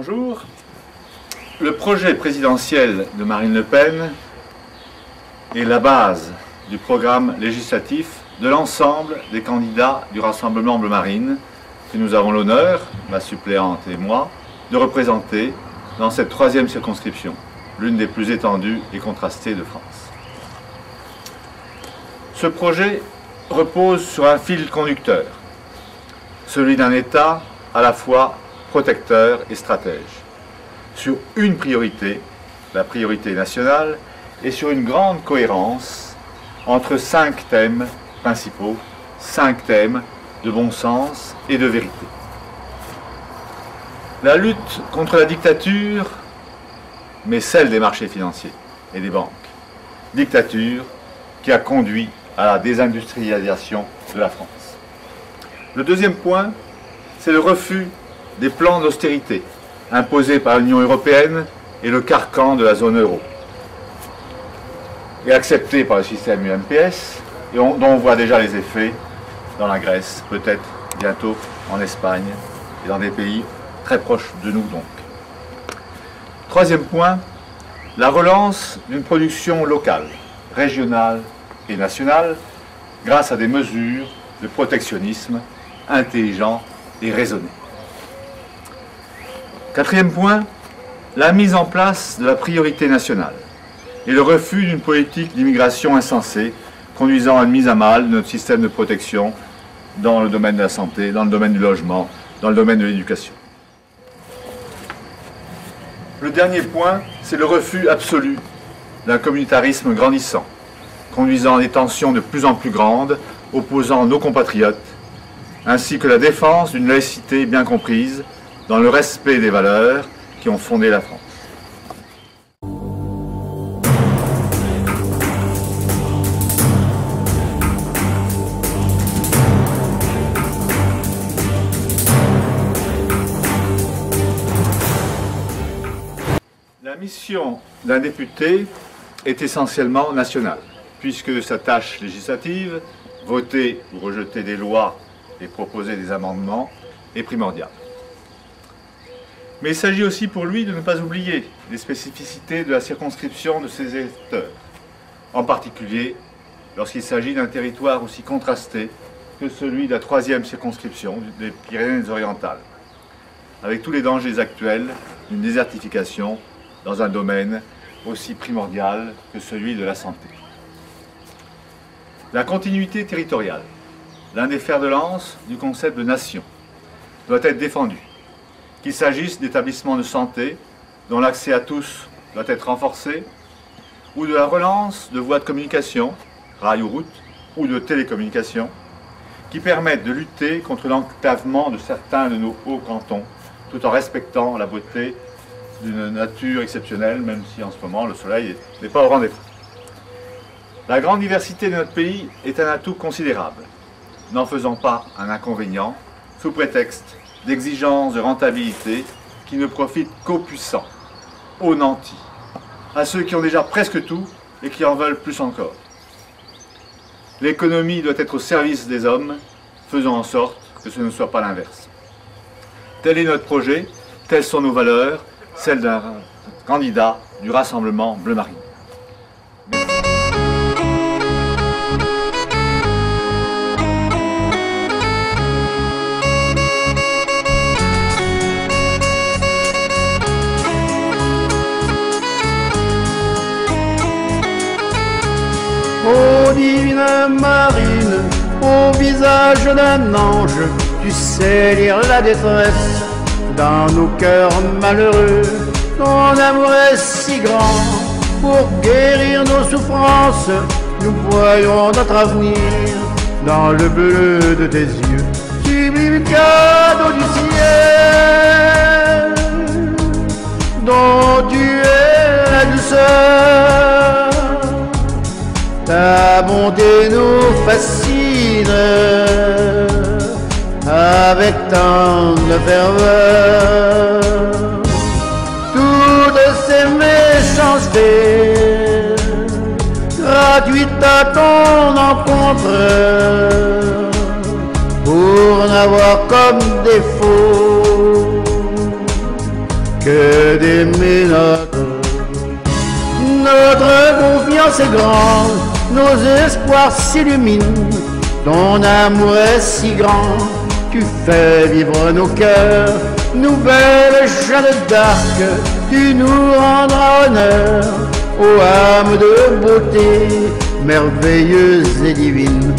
Bonjour. Le projet présidentiel de Marine Le Pen est la base du programme législatif de l'ensemble des candidats du Rassemblement Bleu Marine que nous avons l'honneur, ma suppléante et moi, de représenter dans cette troisième circonscription, l'une des plus étendues et contrastées de France. Ce projet repose sur un fil conducteur, celui d'un État à la fois protecteur et stratège, sur une priorité, la priorité nationale, et sur une grande cohérence entre 5 thèmes principaux, 5 thèmes de bon sens et de vérité. La lutte contre la dictature, mais celle des marchés financiers et des banques. Dictature qui a conduit à la désindustrialisation de la France. Le deuxième point, c'est le refus des plans d'austérité imposés par l'Union européenne et le carcan de la zone euro, et acceptés par le système UMPS, et dont on voit déjà les effets dans la Grèce, peut-être bientôt en Espagne, et dans des pays très proches de nous donc. Troisième point, la relance d'une production locale, régionale et nationale, grâce à des mesures de protectionnisme intelligents et raisonnés. Quatrième point, la mise en place de la priorité nationale et le refus d'une politique d'immigration insensée conduisant à une mise à mal de notre système de protection dans le domaine de la santé, dans le domaine du logement, dans le domaine de l'éducation. Le dernier point, c'est le refus absolu d'un communautarisme grandissant, conduisant à des tensions de plus en plus grandes, opposant nos compatriotes, ainsi que la défense d'une laïcité bien comprise, dans le respect des valeurs qui ont fondé la France. La mission d'un député est essentiellement nationale, puisque sa tâche législative, voter ou rejeter des lois et proposer des amendements, est primordiale. Mais il s'agit aussi pour lui de ne pas oublier les spécificités de la circonscription de ses électeurs, en particulier lorsqu'il s'agit d'un territoire aussi contrasté que celui de la troisième circonscription des Pyrénées-Orientales, avec tous les dangers actuels d'une désertification dans un domaine aussi primordial que celui de la santé. La continuité territoriale, l'un des fers de lance du concept de nation, doit être défendue, qu'il s'agisse d'établissements de santé dont l'accès à tous doit être renforcé, ou de la relance de voies de communication, rail ou route, ou de télécommunications, qui permettent de lutter contre l'enclavement de certains de nos hauts cantons, tout en respectant la beauté d'une nature exceptionnelle, même si en ce moment le soleil n'est pas au rendez-vous. La grande diversité de notre pays est un atout considérable, n'en faisant pas un inconvénient, sous prétexte d'exigences de rentabilité qui ne profitent qu'aux puissants, aux nantis, à ceux qui ont déjà presque tout et qui en veulent plus encore. L'économie doit être au service des hommes, faisant en sorte que ce ne soit pas l'inverse. Tel est notre projet, telles sont nos valeurs, celles d'un candidat du Rassemblement Bleu Marine. Ô divine Marine, au visage d'un ange, tu sais lire la détresse dans nos cœurs malheureux. Ton amour est si grand, pour guérir nos souffrances, nous voyons notre avenir dans le bleu de tes yeux. Sublime cadeau du ciel, dont tu es la douceur. Ta bonté nous fascine avec tant de ferveur. Toutes ces méchancetés gratuites à ton encontre, pour n'avoir comme défaut que d'aimer notre confiance est grande, nos espoirs s'illuminent, ton amour est si grand, tu fais vivre nos cœurs, nouvelle Jeanne d'Arc, tu nous rendras honneur, ô âme de beauté, merveilleuse et divine.